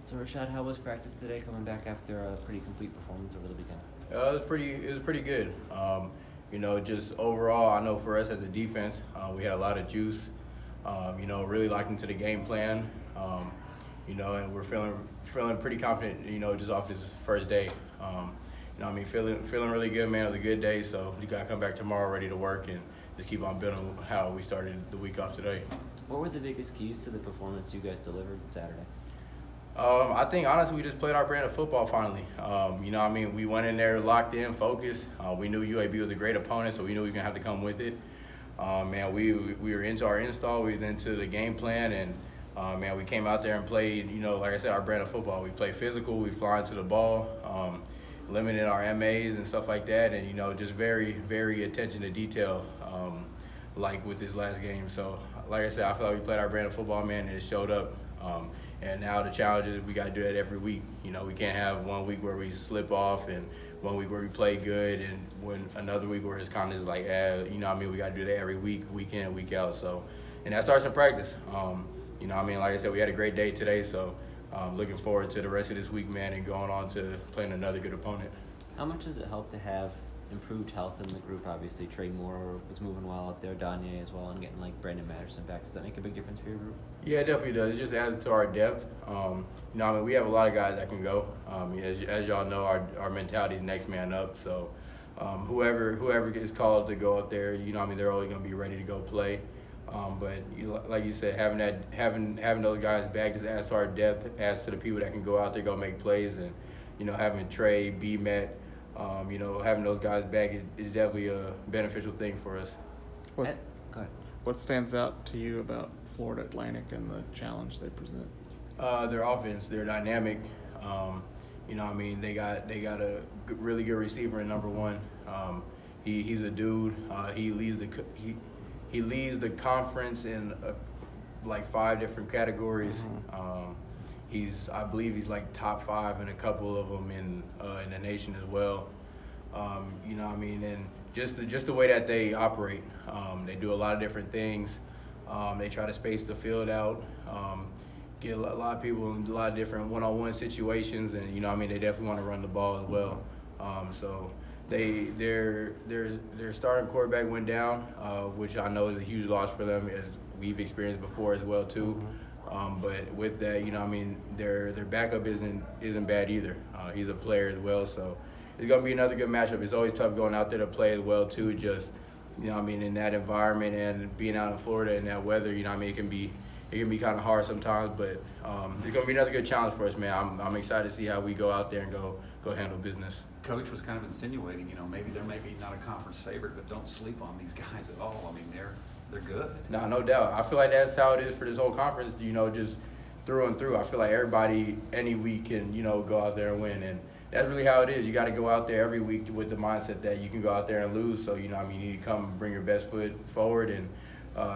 So Rashad, how was practice today coming back after a pretty complete performance over the weekend? It was pretty good. Just overall, I know for us as a defense, we had a lot of juice. Really locked into the game plan. And we're feeling pretty confident. Just off this first day. Feeling really good, man. It was a good day, so you gotta come back tomorrow ready to work and just keep on building how we started the week off today. What were the biggest keys to the performance you guys delivered Saturday? I think honestly we just played our brand of football finally. We went in there locked in, focused. We knew UAB was a great opponent, so we knew we were gonna have to come with it. We were into our install, we was into the game plan, and we came out there and played. Like I said, our brand of football. We play physical, we fly into the ball, limited our MAs and stuff like that, and just very very attention to detail. Like with this last game. So, like I said, I feel like we played our brand of football, man, and it showed up. And now the challenge is we got to do that every week. We can't have 1 week where we slip off and 1 week where we play good and when another week where it's kind of just like, we got to do that every week, week in and week out. So, and that starts in practice. Like I said, we had a great day today, so looking forward to the rest of this week, man, and going on to playing another good opponent. How much does it help to have improved health in the group? Obviously, Trey Moore was moving well out there, Danye as well, and getting like Brandon Matterson back. Does that make a big difference for your group? Yeah, it definitely does. It just adds to our depth. We have a lot of guys that can go. As y'all know, our mentality is next man up. So whoever gets called to go out there, they're always going to be ready to go play. Like you said, having those guys back just adds to our depth, adds to the people that can go out there, go make plays, and having Trey, B-Met, having those guys back is definitely a beneficial thing for us. Go ahead. What stands out to you about Florida Atlantic and the challenge they present? Their offense, they're dynamic. They got a really good receiver in number one. He's a dude. He leads the conference in like 5 different categories. I believe he's like top 5 in a couple of them in the nation as well. And just the way that they operate, they do a lot of different things. They try to space the field out, get a lot of people in a lot of different one-on-one situations, and they definitely want to run the ball as well. So their starting quarterback went down, which I know is a huge loss for them, as we've experienced before as well too. But with that, their backup isn't bad either. He's a player as well, so it's gonna be another good matchup. It's always tough going out there to play as well too. Just in that environment and being out in Florida in that weather, it can be kind of hard sometimes. But it's gonna be another good challenge for us, man. I'm excited to see how we go out there and go handle business. Coach was kind of insinuating, maybe they're not a conference favorite, but don't sleep on these guys at all. They're good. No doubt. I feel like that's how it is for this whole conference, just through and through. I feel like everybody any week can, go out there and win. And that's really how it is. You got to go out there every week with the mindset that you can go out there and lose. So, you need to come bring your best foot forward and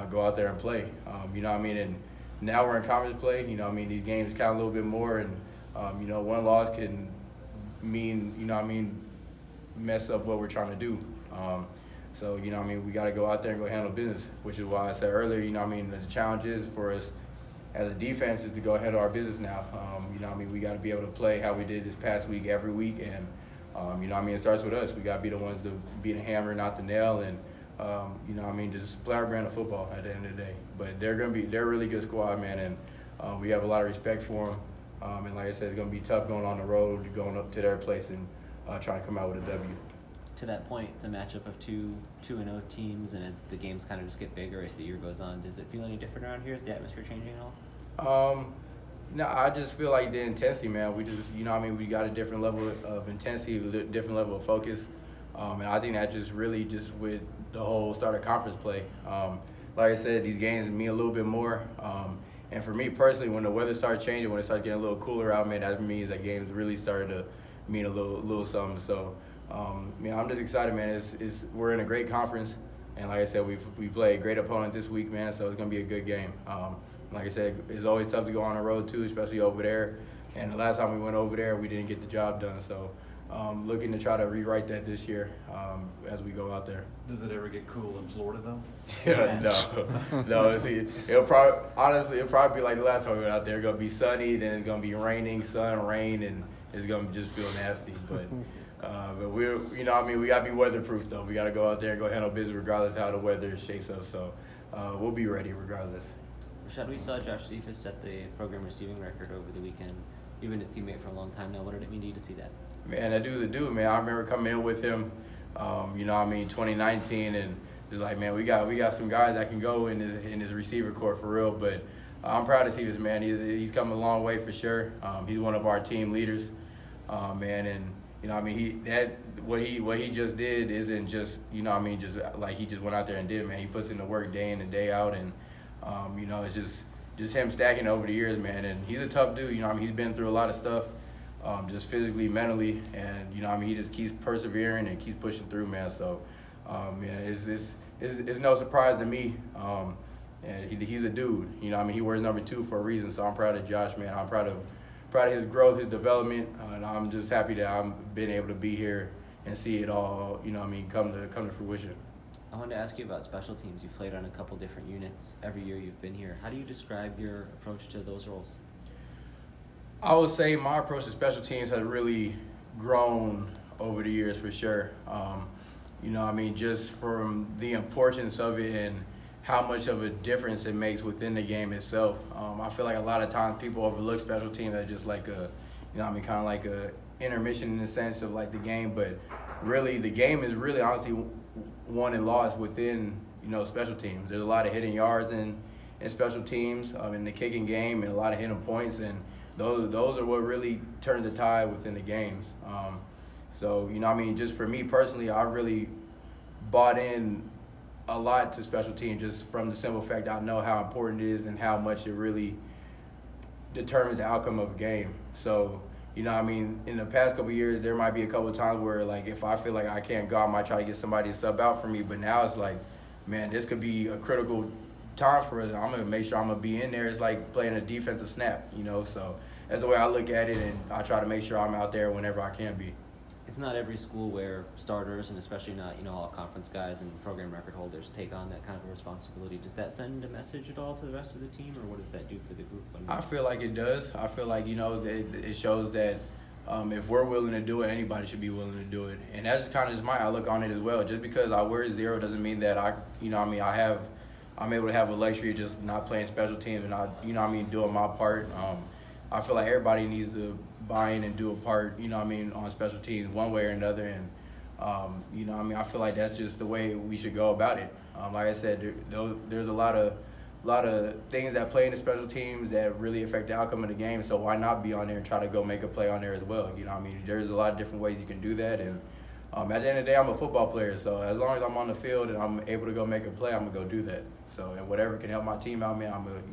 go out there and play. And now we're in conference play. These games count a little bit more. And, one loss can mean, mess up what we're trying to do. So, we got to go out there and go handle business, which is why I said earlier, the challenge is for us as a defense is to go handle our business now. We got to be able to play how we did this past week every week. And, it starts with us. We got to be the ones to be the hammer, not the nail. And, just play our brand of football at the end of the day. But they're a really good squad, man. And we have a lot of respect for them. And like I said, it's going to be tough going on the road, going up to their place and trying to come out with a W. To that point, it's a matchup of two 2-0 teams, and as the games kind of just get bigger as the year goes on. Does it feel any different around here? Is the atmosphere changing at all? No, I just feel like the intensity, man. We just, we got a different level of intensity, a different level of focus, and I think that just really just with the whole start of conference play. Like I said, these games mean a little bit more. And for me personally, when the weather started changing, when it started getting a little cooler out, man, that means that games really started to mean a little something. So. I'm just excited, man. We're in a great conference, and like I said, we play a great opponent this week, man. So it's gonna be a good game. Like I said, it's always tough to go on the road too, especially over there. And the last time we went over there, we didn't get the job done. So looking to try to rewrite that this year as we go out there. Does it ever get cool in Florida though? Yeah, no. It'll probably be like the last time we went out there. It's gonna be sunny, then it's gonna be raining, sun, rain, and it's gonna just feel nasty. But we gotta be weatherproof though. We gotta go out there and go handle business regardless of how the weather shapes up. So we'll be ready regardless. Rashad, we saw Josh Cephas set the program receiving record over the weekend. You've been his teammate for a long time now. What did it mean to you to see that? Man, that dude's a dude, man. I remember coming in with him, 2019, and just like, man, we got some guys that can go in his receiver court for real. But I'm proud to see this man. He's come a long way for sure. He's one of our team leaders, man, and what he just did isn't just just like he just went out there and did, man. He puts in the work day in and day out, and it's just him stacking over the years, man. And he's a tough dude. He's been through a lot of stuff. Just physically, mentally, and he just keeps persevering and keeps pushing through, man. So, it's no surprise to me. And he's a dude. He wears number 2 for a reason. So I'm proud of Josh, man. I'm proud of his growth, his development, and I'm just happy that I've been able to be here and see it all. Come to fruition. I wanted to ask you about special teams. You've played on a couple different units every year you've been here. How do you describe your approach to those roles? I would say my approach to special teams has really grown over the years for sure. Just from the importance of it and how much of a difference it makes within the game itself. I feel like a lot of times people overlook special teams as just like kind of like a intermission in the sense of like the game, but really the game is really honestly won and lost within, special teams. There's a lot of hidden yards in special teams, in the kicking game, and a lot of hidden points, and those are what really turn the tide within the games. Just for me personally, I've really bought in a lot to special teams just from the simple fact I know how important it is and how much it really determines the outcome of a game. So, in the past couple of years, there might be a couple of times where, like, if I feel like I can't go, I might try to get somebody to sub out for me. But now it's like, man, this could be a critical time for us. I'm going to make sure I'm going to be in there. It's like playing a defensive snap, So that's the way I look at it, and I try to make sure I'm out there whenever I can be. It's not every school where starters, and especially not, all conference guys and program record holders take on that kind of a responsibility. Does that send a message at all to the rest of the team, or what does that do for the group? I feel like it does. I feel like, it shows that if we're willing to do it, anybody should be willing to do it. And that's just kind of my outlook on it as well. Just because I wear 0 doesn't mean that I'm able to have a luxury of just not playing special teams and doing my part. I feel like everybody needs to buy in and do a part, on special teams one way or another. And, I feel like that's just the way we should go about it. Like I said, there's a lot of things that play in the special teams that really affect the outcome of the game. So why not be on there and try to go make a play on there as well? There's a lot of different ways you can do that. And at the end of the day, I'm a football player. So as long as I'm on the field and I'm able to go make a play, I'm going to go do that. So, and whatever can help my team out, man, I'm going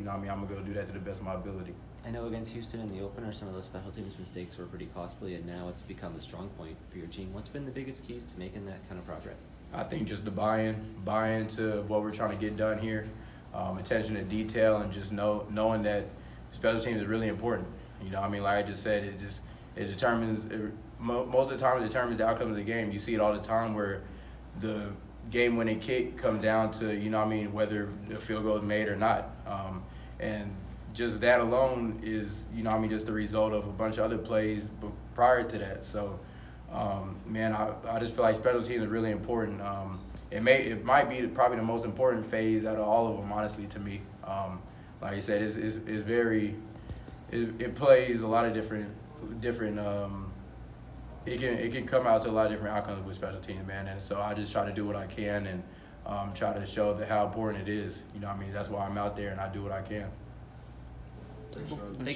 to go do that to the best of my ability. I know against Houston in the opener, some of those special teams mistakes were pretty costly, and now it's become a strong point for your team. What's been the biggest keys to making that kind of progress? I think just the buy-in to what we're trying to get done here, attention to detail, and just knowing that special teams is really important. Like I just said, most of the time it determines the outcome of the game. You see it all the time where the game-winning kick comes down to, whether the field goal is made or not. And just that alone is, just the result of a bunch of other plays prior to that. So, I just feel like special teams is really important. It might be probably the most important phase out of all of them, honestly, to me. Like I said, it plays a lot of different. It can come out to a lot of different outcomes with special teams, man. And so I just try to do what I can and try to show how important it is. That's why I'm out there and I do what I can. Thank